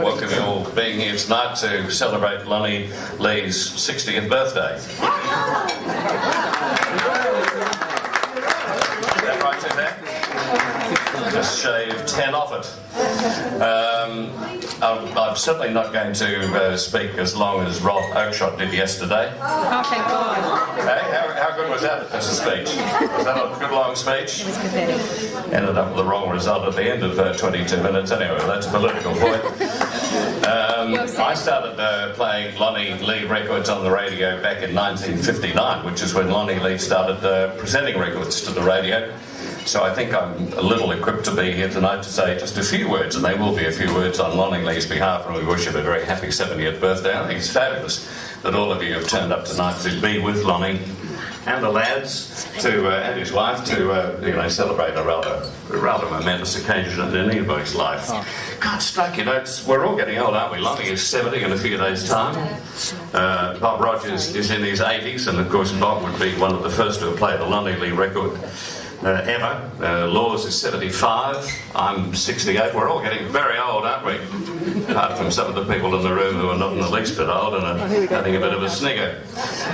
welcome you all for being here tonight to celebrate Lonnie Lee's 60th birthday. Is that right, Suzanne? Just shaved 10 off it. I'm certainly not going to speak as long as Rob Oakeshott did yesterday. Oh, thank God. Hey, how good was that as a speech? Was that a good long speech? It was pathetic. Ended up with the wrong result at the end of 22 minutes. Anyway, that's a political point. I started playing Lonnie Lee records on the radio back in 1959, which is when Lonnie Lee started presenting records to the radio. So I think I'm a little equipped to be here tonight to say just a few words, and there will be a few words on Lonnie Lee's behalf, and we wish him a very happy 70th birthday. I think it's fabulous that all of you have turned up tonight to be with Lonnie and the lads and his wife to celebrate a rather momentous occasion in anybody's life. God, strike your notes. We're all getting old, aren't we? Lonnie is 70 in a few days' time. Bob Rogers is in his 80s, and of course Bob would be one of the first to have played a Lonnie Lee record ever. Laws is 75. I'm 68. We're all getting very old, aren't we? Apart from some of the people in the room who are not in the least bit old and are having a bit of a snigger.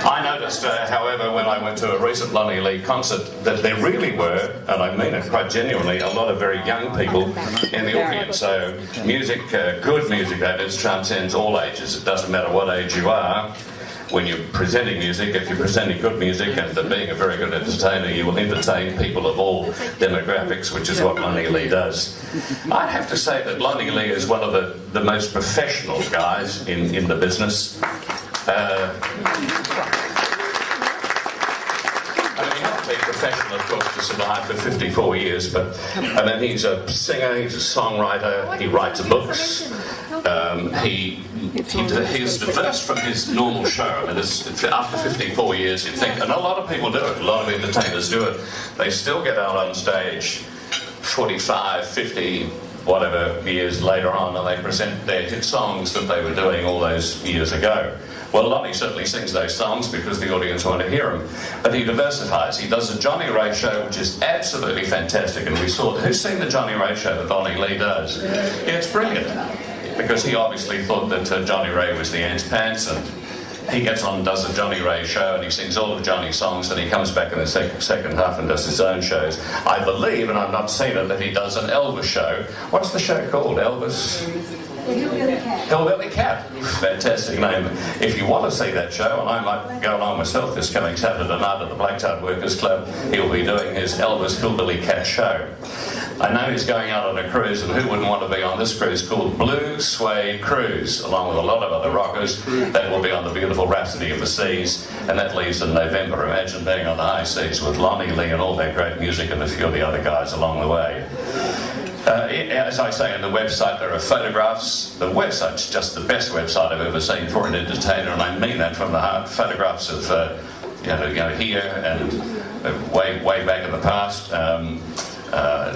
I noticed, however, when I went to a recent Lonnie Lee concert, that there really were, and I mean it quite genuinely, a lot of very young people in the audience. So music, good music, that is, transcends all ages. It doesn't matter what age you are. When you're presenting music, if you're presenting good music and being a very good entertainer, you will entertain people of all demographics, which is what Lonnie Lee does. I'd have to say that Lonnie Lee is one of the most professional guys in the business. I mean, you have to be professional, of course, to survive for 54 years, but I mean, he's a singer, he's a songwriter, he writes books. He's diverse from his normal show. I mean, after 54 years, you'd think, and a lot of people do it, a lot of entertainers do it, they still get out on stage 45, 50, whatever years later on, and they present their hit songs that they were doing all those years ago. Well, Lonnie certainly sings those songs because the audience want to hear them. But he diversifies. He does a Johnny Ray show, which is absolutely fantastic. And we saw, who's seen the Johnny Ray show that Lonnie Lee does? Yeah, it's brilliant. Because he obviously thought that Johnny Ray was the Ants Pants, and he gets on and does a Johnny Ray show, and he sings all of Johnny's songs, and he comes back in the second half and does his own shows. I believe, and I've not seen it, that he does an Elvis show. What's the show called? Elvis? Hillbilly Cat. Fantastic name. If you want to see that show, and I might go along myself this coming Saturday night at the Blacktown Workers Club, he'll be doing his Elvis Hillbilly Cat show. I know he's going out on a cruise, and who wouldn't want to be on this cruise called Blue Suede Cruise, along with a lot of other rockers. That will be on the beautiful Rhapsody of the Seas, and that leaves in November. Imagine being on the high seas with Lonnie Lee and all that great music and a few of the other guys along the way. As I say on the website, there are photographs. The website's just the best website I've ever seen for an entertainer, and I mean that from the heart. Photographs of here and way back in the past.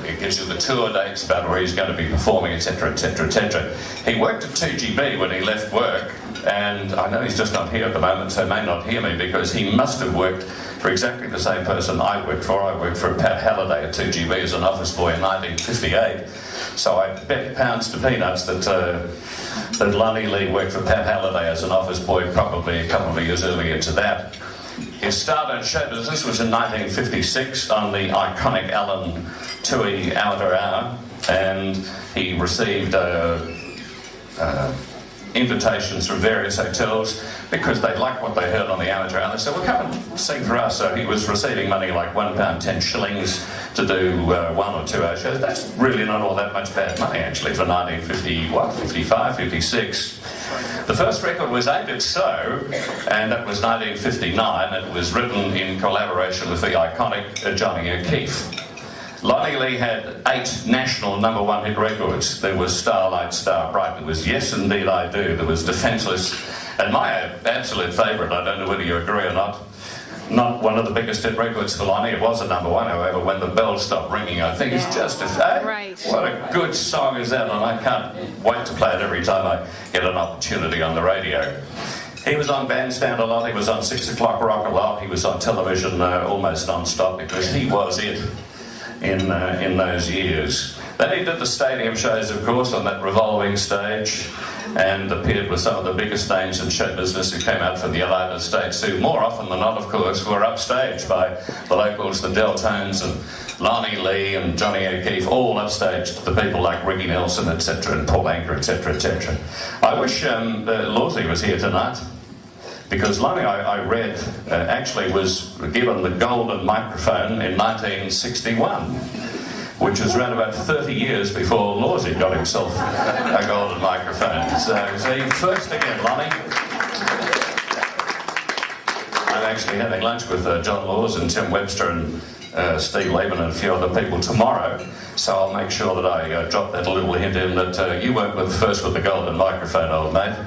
It gives you the tour dates about where he's going to be performing, etc., etc., etc. He worked at 2GB when he left work, and I know he's just not here at the moment, so he may not hear me, because he must have worked for exactly the same person I worked for. I worked for Pat Halliday at 2GB as an office boy in 1958. So I bet pounds to peanuts that Lonnie Lee worked for Pat Halliday as an office boy, probably a couple of years earlier to that. His start on show business was in 1956 on the iconic Alan Toohey Amateur Hour, and he received invitations from various hotels because they liked what they heard on the amateur hour. They said, well, come and sing for us. So he was receiving money like £1.10 to do 1 or 2 hour shows. That's really not all that much bad money, actually, for 55, 56. The first record was Ain't It So, and that was 1959. It was written in collaboration with the iconic Johnny O'Keefe. Lonnie Lee had 8 national #1 hit records. There was Starlight, Star Bright. There was Yes Indeed I Do. There was Defenseless. And my absolute favourite, I don't know whether you agree or not one of the biggest hit records for Lonnie. It was a #1, however, When the Bells Stop Ringing. I think it's just what a good song is that, and I can't wait to play it every time I get an opportunity on the radio. He was on Bandstand a lot. He was on 6 O'Clock Rock a lot. He was on television almost non-stop because he was it in those years. Then he did the stadium shows, of course, on that revolving stage, and appeared with some of the biggest names in show business who came out from the United States, who more often than not, of course, were upstaged by the locals, the Deltones and Lonnie Lee and Johnny O'Keefe, all upstaged the people like Ricky Nelson, etc., and Paul Anka, etc., etc. I wish Lawsy was here tonight, because Lonnie, I read, actually was given the golden microphone in 1961. Which was around about 30 years before Lawsy got himself a golden microphone. So, see, first again, Lonnie. I'm actually having lunch with John Laws and Tim Webster and Steve Lehman and a few other people tomorrow, so I'll make sure that I drop that little hint in that you weren't first with the golden microphone, old mate.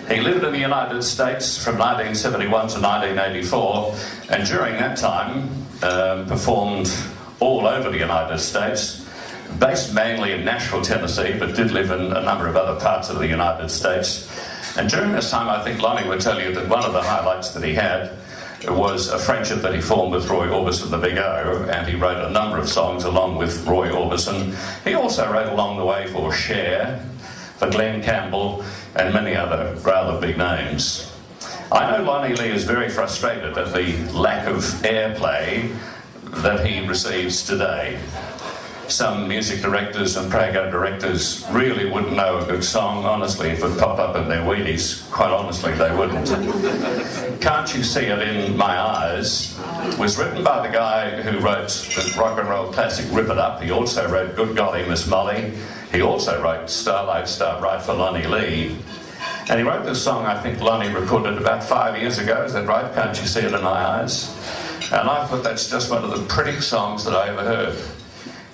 He lived in the United States from 1971 to 1984, and during that time performed all over the United States, based mainly in Nashville, Tennessee, but did live in a number of other parts of the United States. And during this time, I think Lonnie would tell you that one of the highlights that he had was a friendship that he formed with Roy Orbison, the Big O, and he wrote a number of songs along with Roy Orbison. He also wrote along the way for Cher, for Glenn Campbell, and many other rather big names. I know Lonnie Lee is very frustrated at the lack of airplay that he receives today. Some music directors and program directors really wouldn't know a good song, honestly, if it popped up in their Wheaties. Quite honestly, they wouldn't. Can't You See It in My Eyes was written by the guy who wrote the rock and roll classic Rip It Up. He also wrote Good Golly Miss Molly. He also wrote Starlight Starbright for Lonnie Lee. And he wrote this song, I think Lonnie recorded about 5 years ago. Is that right? Can't You See It in My Eyes? And I thought that's just one of the prettiest songs that I ever heard.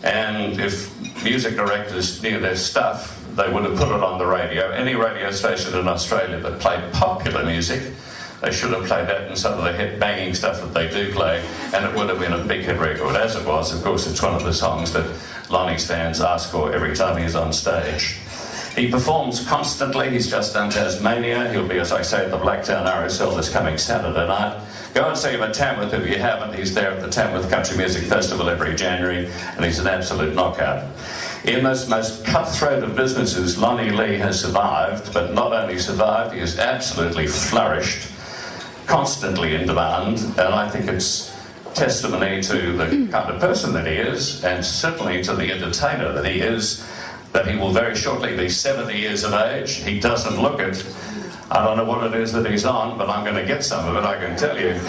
And if music directors knew their stuff, they would have put it on the radio. Any radio station in Australia that played popular music, they should have played that and some of the hit banging stuff that they do play, and it would have been a big hit record. As it was, of course, it's one of the songs that Lonnie's fans ask for every time he's on stage. He performs constantly. He's just done Tasmania. He'll be, as I say, at the Blacktown RSL this coming Saturday night. Go and see him at Tamworth if you haven't. He's there at the Tamworth Country Music Festival every January, and he's an absolute knockout. In this most cutthroat of businesses, Lonnie Lee has survived, but not only survived, he has absolutely flourished, constantly in demand, and I think it's testimony to the kind of person that he is, and certainly to the entertainer that he is, that he will very shortly be 70 years of age. He doesn't look it. I don't know what it is that he's on, but I'm going to get some of it, I can tell you.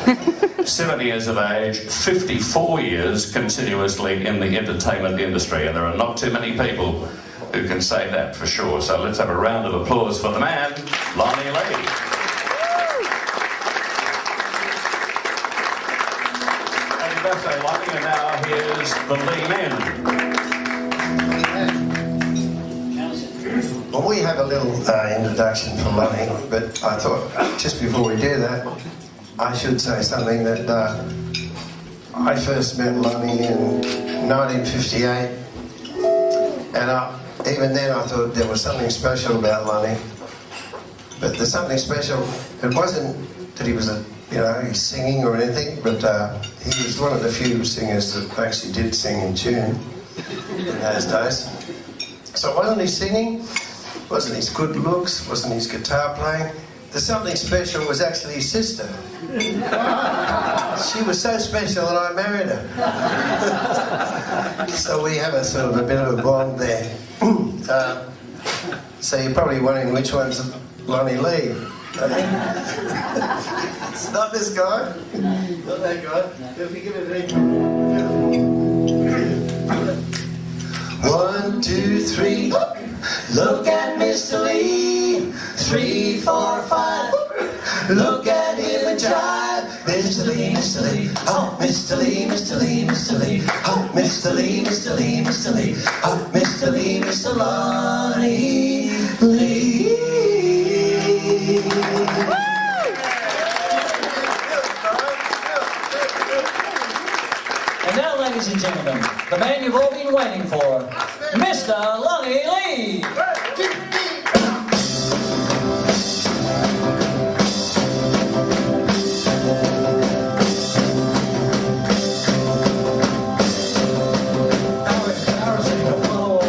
70 years of age, 54 years continuously in the entertainment industry, and there are not too many people who can say that for sure. So let's have a round of applause for the man, Lonnie Lee. Happy birthday, Lonnie, and now here's the Lee Men. Well, we have a little introduction for Lonnie, but I thought just before we do that, I should say something that I first met Lonnie in 1958, and even then I thought there was something special about Lonnie. But there's something special. It wasn't that he was he's singing or anything, but he was one of the few singers that actually did sing in tune in those days. So it wasn't his singing, wasn't his good looks, wasn't his guitar playing. The something special was actually his sister. She was so special that I married her. So we have a sort of a bit of a bond there. So you're probably wondering which one's Lonnie Lee. It's not this guy. Not that guy. If you give it a 1, 2, 3. Look at Mr. Lee. 3, 4, 5. Look at him and jive. Mr. Lee, Mr. Lee. Oh, Mr. Lee, Mr. Lee, Mr. Lee. Oh, Mr. Lee, Mr. Lee, Mr. Lee. Oh, Mr. Lee, Mr. Lonnie Lee. And now, ladies and gentlemen, the man you've all been waiting for, Mr. Lonnie Lee. Embarrassing to follow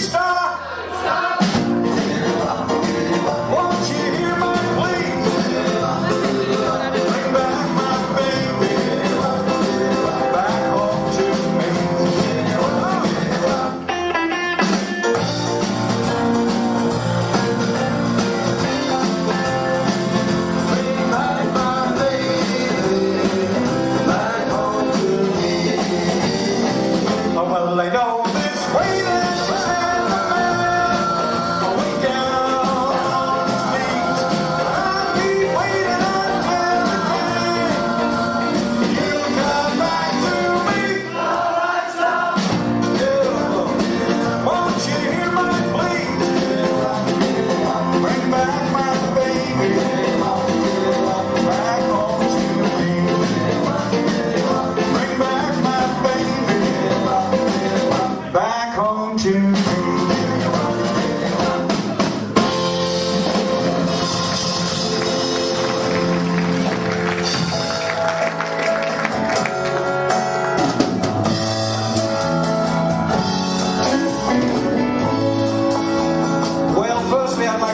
Stop!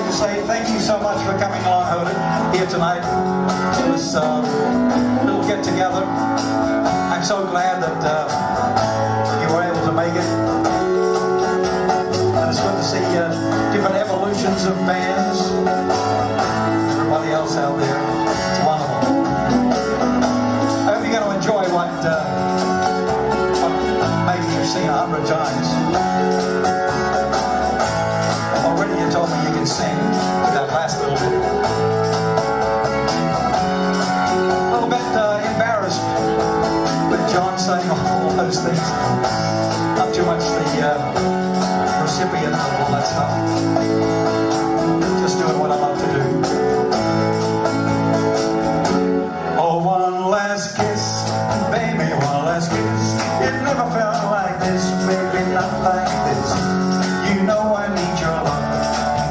to say thank you so much for coming along here tonight to this little get-together. I'm so glad that you were able to make it. And it's good to see different evolutions of bands. Everybody else out there. It's wonderful. I hope you're going to enjoy what maybe you've seen 100 times. Already you told me you can sing with that last little bit. A little bit embarrassed with John saying all those things. Not too much the recipient of all that stuff. Just doing what I love to do. Oh, one last kiss, baby, one last kiss. It never felt like this, baby, not like this. You know I need your love.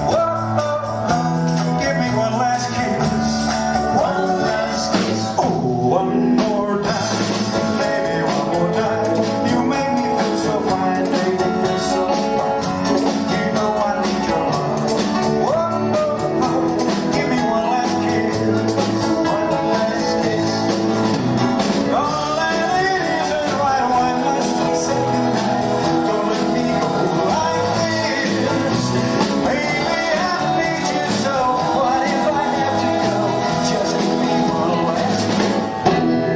Whoa, oh, oh, give me one last kiss. One last kiss. Oh, one more time, baby, one more time. You make me feel so fine, baby, feel so fine. You know I need your love. Whoa, oh, oh, give me one last kiss. One last kiss. All I need is right one last second. Don't let me go like this. Baby, I need you so. What if I have to go? Just give me one last kiss.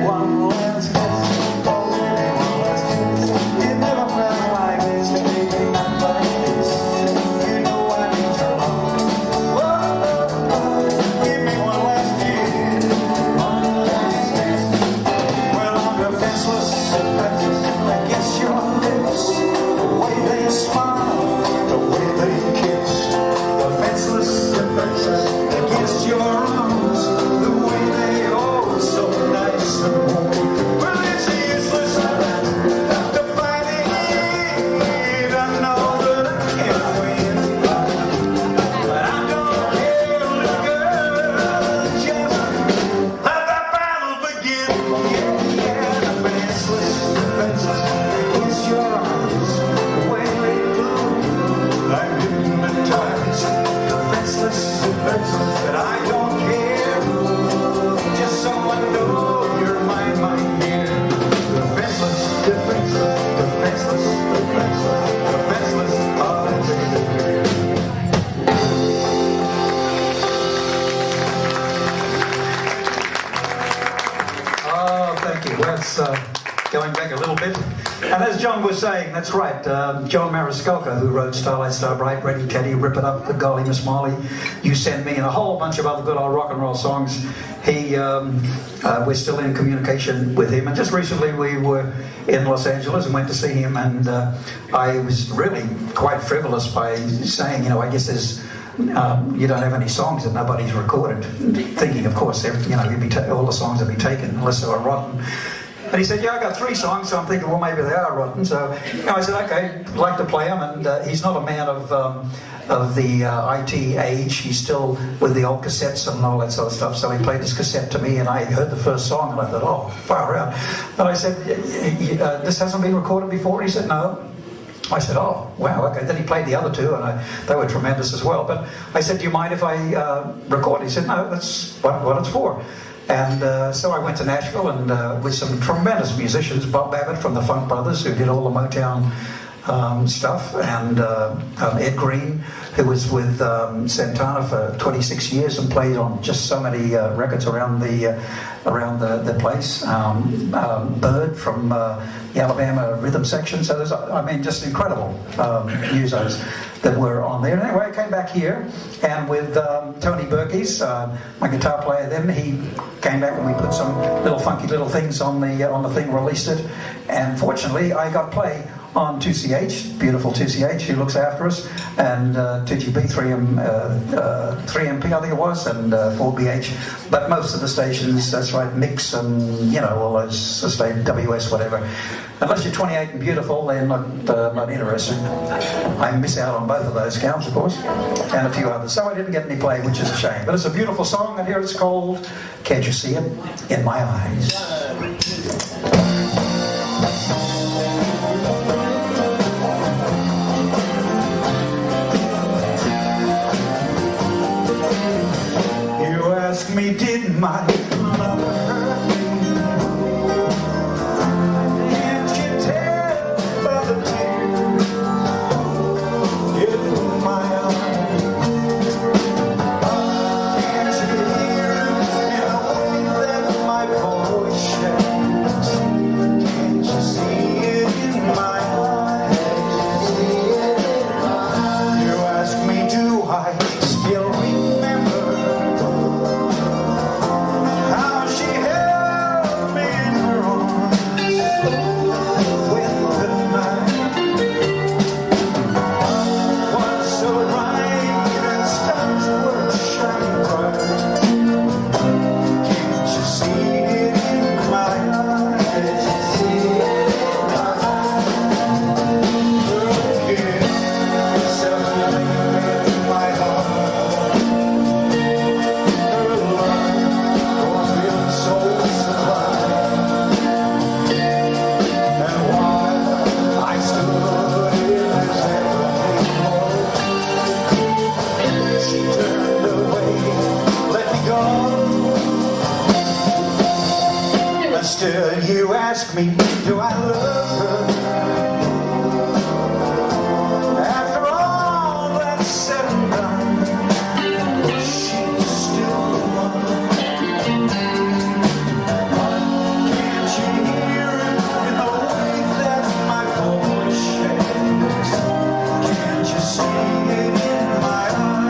One last kiss. Oh, baby, one last kiss. It never felt like this, baby, not like this. You know I need your love. Whoa, oh, oh, give me one last kiss. One last kiss. Well, I'm defenseless, I guess your lips, the way they smile, the way they kiss. Defenseless, against your arms, the way they oh so nice and warm. Well, it's useless to fighting it. I know that I can't win, but I don't care, little girl. Just let that battle begin. Yeah, defenseless against your arms, the way they move, I'm hypnotized. Defenseless, but I don't care. Just so I know you're my dear. Defenseless, defenseless, defenseless, defenseless, defenseless. Oh, thank you. Well, it's going back a little bit. And as John was saying, that's right. John Mariscalco, who wrote Starlight, Star Bright, Ready Teddy, Rip It Up, The Golly Miss Molly, You Send Me, and a whole bunch of other good old rock and roll songs. We're still in communication with him. And just recently we were in Los Angeles and went to see him. And I was really quite frivolous by saying, I guess there's you don't have any songs that nobody's recorded, thinking, of course, all the songs will be taken unless they were rotten. And he said, yeah, I got 3 songs, so I'm thinking, well, maybe they are rotten. So I said, okay, I'd like to play them. And he's not a man of the IT age. He's still with the old cassettes and all that sort of stuff. So he played this cassette to me, and I heard the first song, and I thought, oh, far out. And I said, this hasn't been recorded before? And he said, no. I said, oh, wow, okay. Then he played the other 2, and they were tremendous as well. But I said, do you mind if I record? He said, no, that's what it's for. And so I went to Nashville and with some tremendous musicians, Bob Babbitt from the Funk Brothers, who did all the Motown stuff, and Ed Green, who was with Santana for 26 years and played on just so many records around the place. Bird from the Alabama Rhythm Section. So there's, just incredible musos that were on there. And anyway, I came back here, and with Tony Berkes, my guitar player then, he came back and we put some little funky little things on the thing, released it, and fortunately I got play on 2CH, beautiful 2CH, who looks after us, and 2GB, 3MP I think it was, and 4BH, but most of the stations, that's right, Mix and, all those state WS, whatever. Unless you're 28 and beautiful, they're not interested. I miss out on both of those counts, of course, and a few others. So I didn't get any play, which is a shame. But it's a beautiful song, and here it's called Can't You See It in My Eyes. my lover. Can't you tell by the tears in my eyes? Can't you hear in the way that my voice shakes? Can't you see it in my eyes? You ask me, do I still remember how she held me in her arms when the night was so bright and stars were shining bright? Can't you see it in my eyes? Still, you ask me, do I love her? After all that's said and done, she's still the one. Can't you hear it in the way that my voice shakes? Can't you see it in my eyes?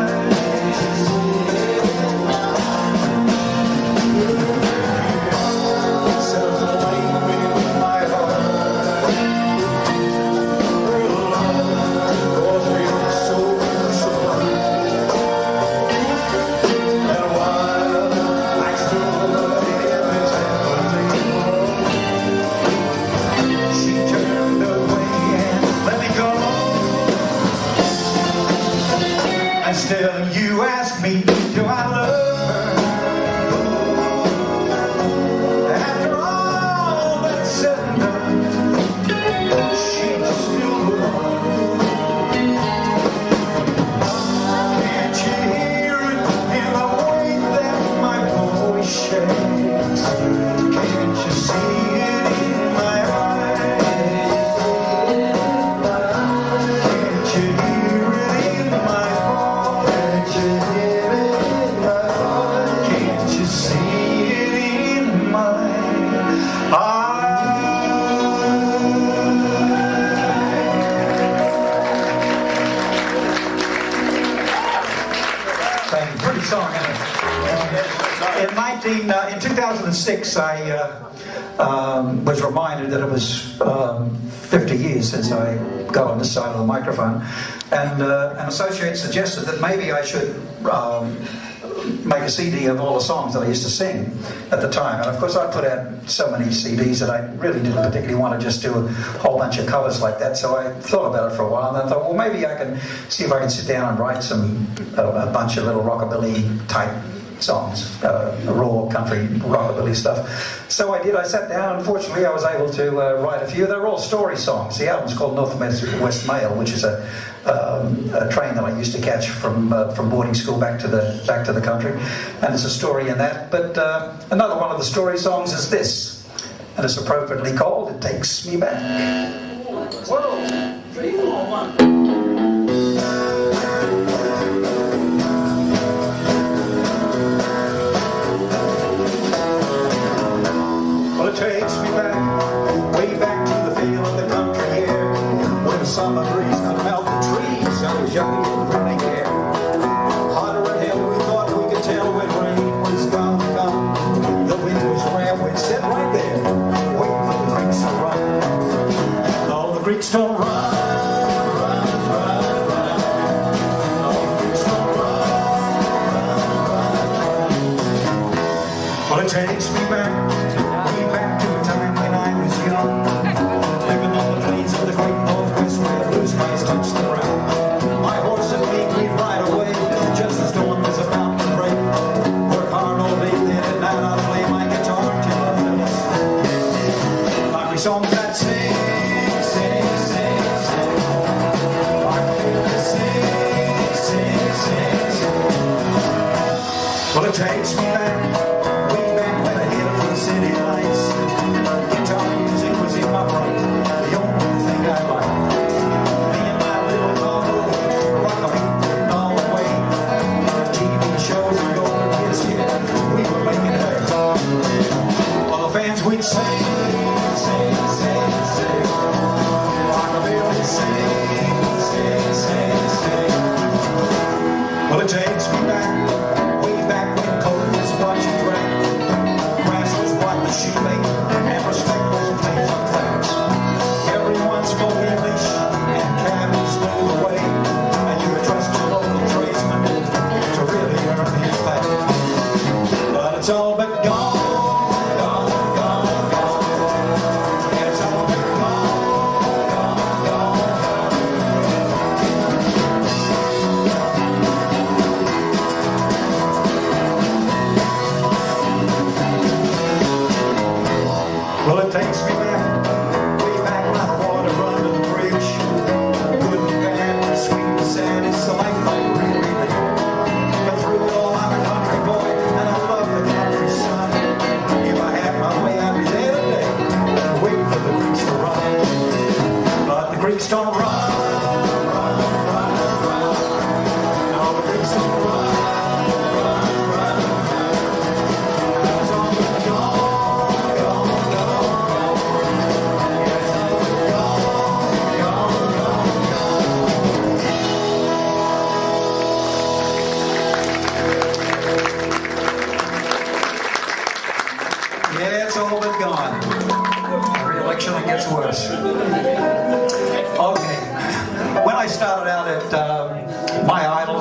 Still, you ask me, do I love her? After all that's said and done, she's still the one. Can't you hear it in the way that my voice shakes? Can't you see it in my eyes? Can't you hear it in my voice? Can't you see it in my eyes? Thank you. Pretty song, isn't it? In 2006, I was reminded that it was 50 years since I got on this side of the microphone, and an associate suggested that maybe I should make a CD of all the songs that I used to sing at the time. And of course I put out so many CDs that I really didn't particularly want to just do a whole bunch of covers like that, so I thought about it for a while, and then I thought, well, maybe I can see if I can sit down and write a bunch of little rockabilly type songs, raw country rockabilly stuff. So I did. I sat down. Unfortunately, I was able to write a few. They're all story songs. The album's called North West Mail, which is a train that I used to catch from boarding school back to the country, and it's a story in that. But another one of the story songs is this, and it's appropriately called "It Takes Me Back." 1, 2, 3, 4, 1. It takes me back, way back to the feel of the country air, when the summer breeze could melt the trees. I was young and didn't really care. Hotter than hell, we thought we could tell when rain was gonna come. The wind was rare, we'd sit right there, waiting for the creeks to run. All the creeks don't run. Well, it takes me back to a time when I was young, living on the plains of the great Northwest where blue skies touch the ground. My horse and me, we'd ride away just as dawn was about to break. Work hard all day, then at night I'd play my guitar till I fell asleep. Like we songs that sing, sing, sing, sing. Like we sing, sing, sing, sing. Well, it takes me back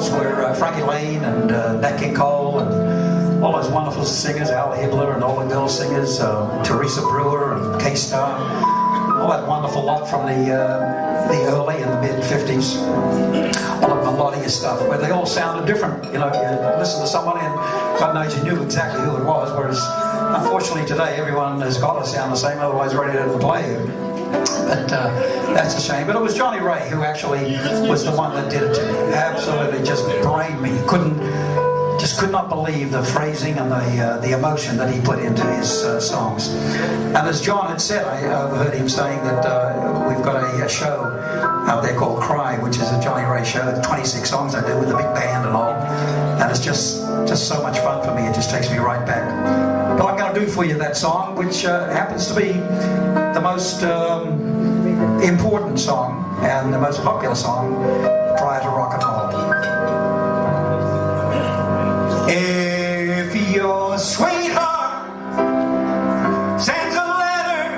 girls were Frankie Lane and Nat King Cole and all those wonderful singers, Al Hibbler and all the girl singers, Teresa Brewer and K-Star, all that wonderful lot from the early and the mid-50s, all that melodious stuff, where they all sounded different. You know, you listen to somebody and God knows you knew exactly who it was, whereas unfortunately today everyone has got to sound the same, otherwise radio doesn't play you. But that's a shame. But it was Johnny Ray who actually was the one that did it to me. Absolutely just brained me. Could not believe the phrasing and the emotion that he put into his songs. And as John had said, I heard him saying that we've got a show out there called Cry, which is a Johnny Ray show. 26 songs I do with a big band and all. And it's just so much fun for me. It just takes me right back. But I'm going to do for you that song, which happens to be the most important song and the most popular song prior to rock and roll. If your sweetheart sends a letter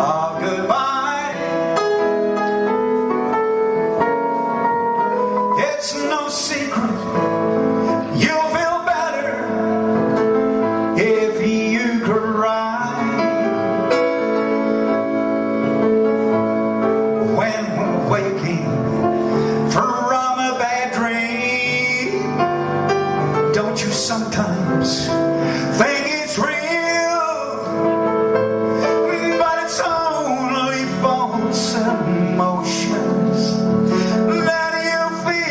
of goodbye, it's no secret you'll feel better if you cry. When waking from a bad dream, don't you sometimes think it's real? But it's only false emotions that you feel.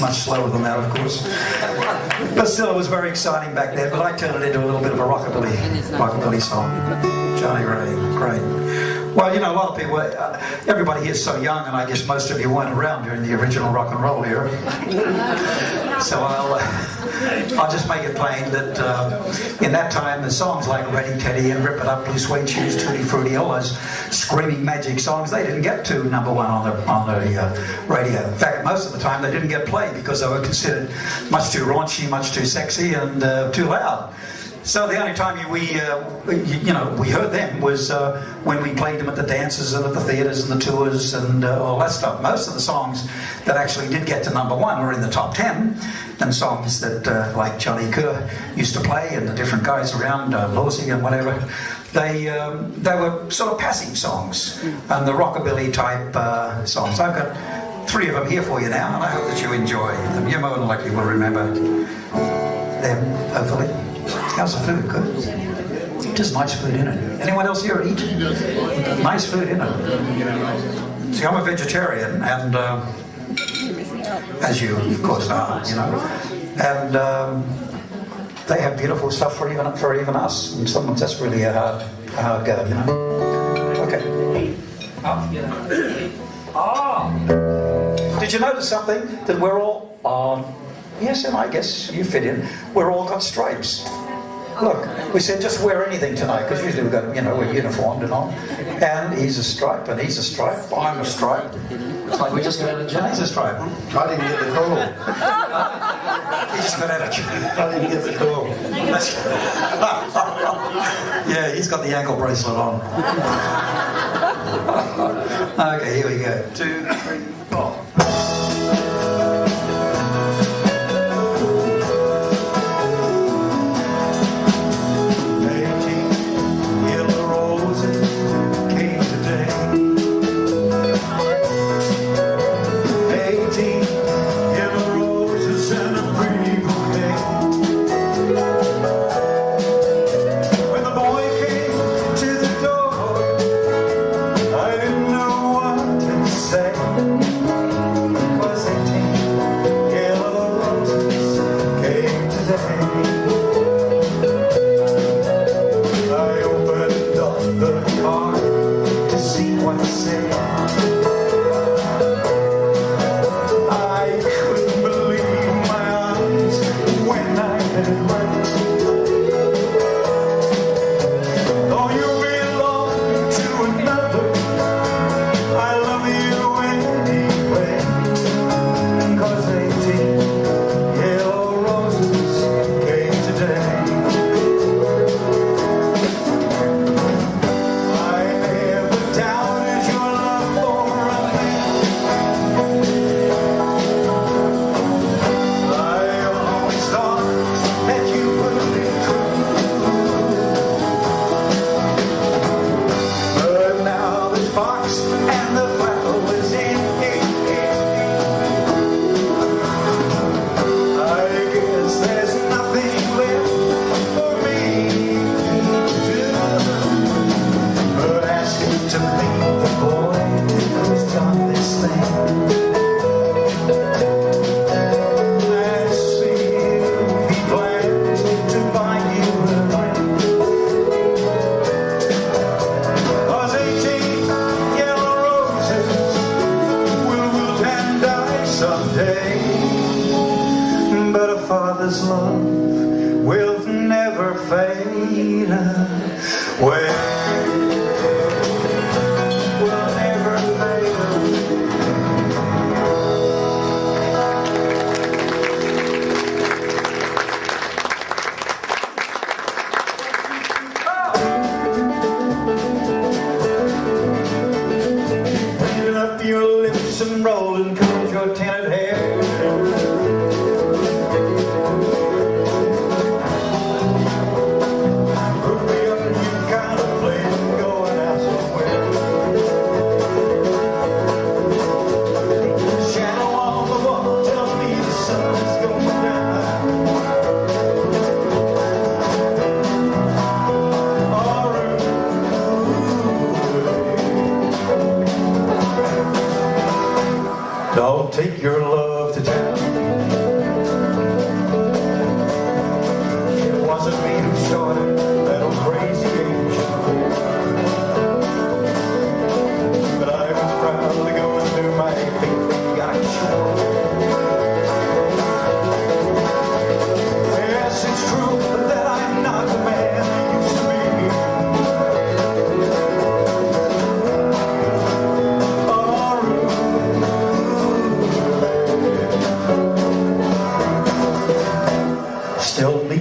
much slower than that, of course. But still, it was very exciting back then. But I turned it into a little bit of a rockabilly song. Johnny Ray, great. Well, you know, a lot of people, everybody here is so young, and I guess most of you weren't around during the original rock and roll era. So I'll just make it plain that in that time, the songs like Ready Teddy and Rip It Up, Blue Suede Shoes, Tutti Frutti, all those screaming magic songs, they didn't get to #1 on the radio. In fact, most of the time they didn't get played because they were considered much too raunchy, much too sexy, and too loud. So the only time we heard them was when we played them at the dances and at the theatres and the tours and all that stuff. Most of the songs that actually did get to #1 were in the top 10, and songs that like Johnny Kerr used to play and the different guys around, Lawsy and whatever, they were sort of passing songs and the rockabilly type songs. I've got 3 of them here for you now, and I hope that you enjoy them. You more than likely will remember them, hopefully. How's the food? Good? Just nice food in it. Anyone else here eat? Nice food in it. See, I'm a vegetarian, and as you of course are, you know, and they have beautiful stuff for even us. And sometimes that's really a hard go, you know. Okay. Did you notice something? That we're all yes, and I guess you fit in. We're all got stripes. Look, we said just wear anything tonight, because usually we've got, you know, we're uniformed and all. And he's a stripe, and he's a stripe, I'm a stripe. It's like we just got out of jail. He's a stripe. I didn't get the call. He just got out of jail. I didn't get the call. Yeah, he's got the ankle bracelet on. Okay, here we go. 2, 3, 4. Father's love will never fade away. Will never fade Clean up your lips and roll and curl your tinted hair. Don't take your love to town.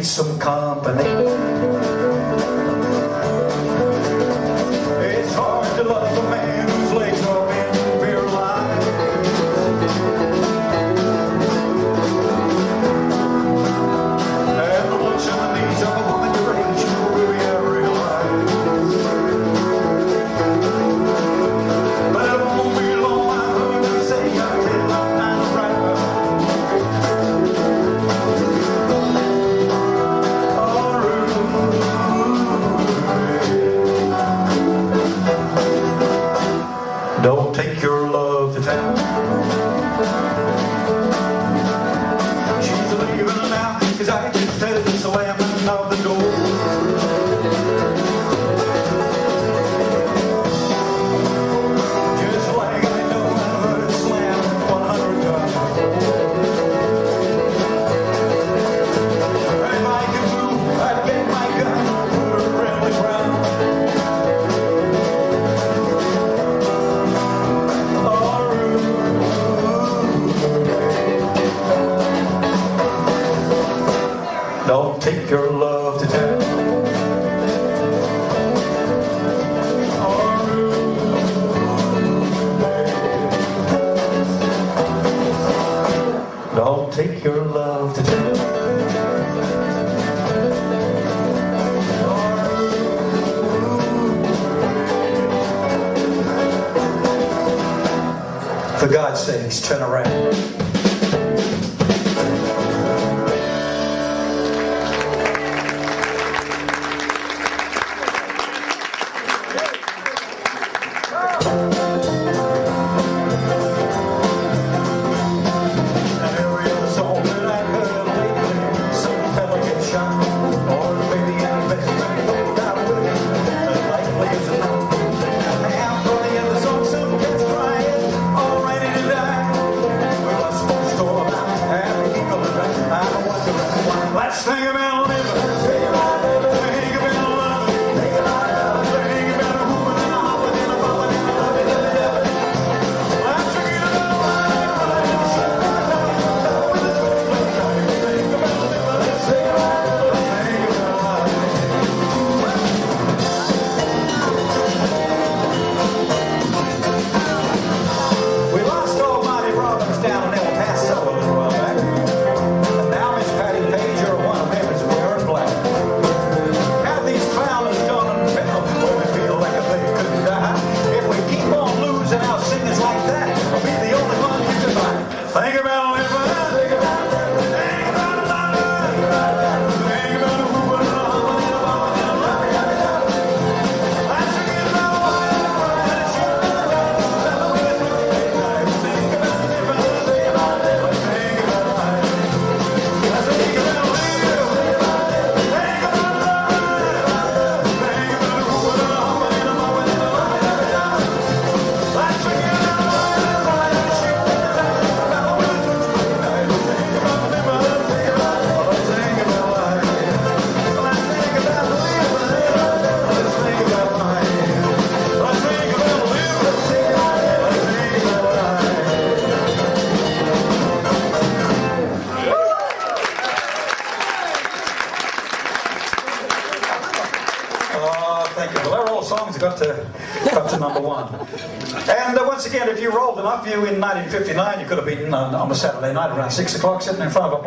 needs some company. It's hard to love a man whose legs are bent paralyzed. And the looks and the needs of a woman your age will be realized. But it won't be long, I heard her say, I tell I'm not right. Don't take your love to town. She's leaving now, 'cause I just heard the slamming of the door. Just like I know I heard it slam 100 times. If I could move, I'd get my gun, put her around the ground. Don't take your love to town. Don't take your love to town. For God's sakes, turn around. Let's think about living. Think about living. Think about loving. Think about loving. Think about a woman and a hopping and a bumping and a loving and a loving. Let's forget about life. Think about living. Let's think about living. Think about life. We lost Almighty Robbins down in El Paso a little while back. Think about living. Think about living. Think about loving. Think about a woman and a husband and a mama and a loving and a loving. Let's forget about life. Let's forget about life. Think about living. Think about living. Think about life. Let's think about living. Think about living. Think about loving. Think about a woman and a husband and a mama and a loving and a loving. Let's forget about life. Thank you. Well, they're all songs that got to number one. And once again, if you rolled enough, you in 1959, you could have been on a Saturday night around 6 o'clock sitting in front of a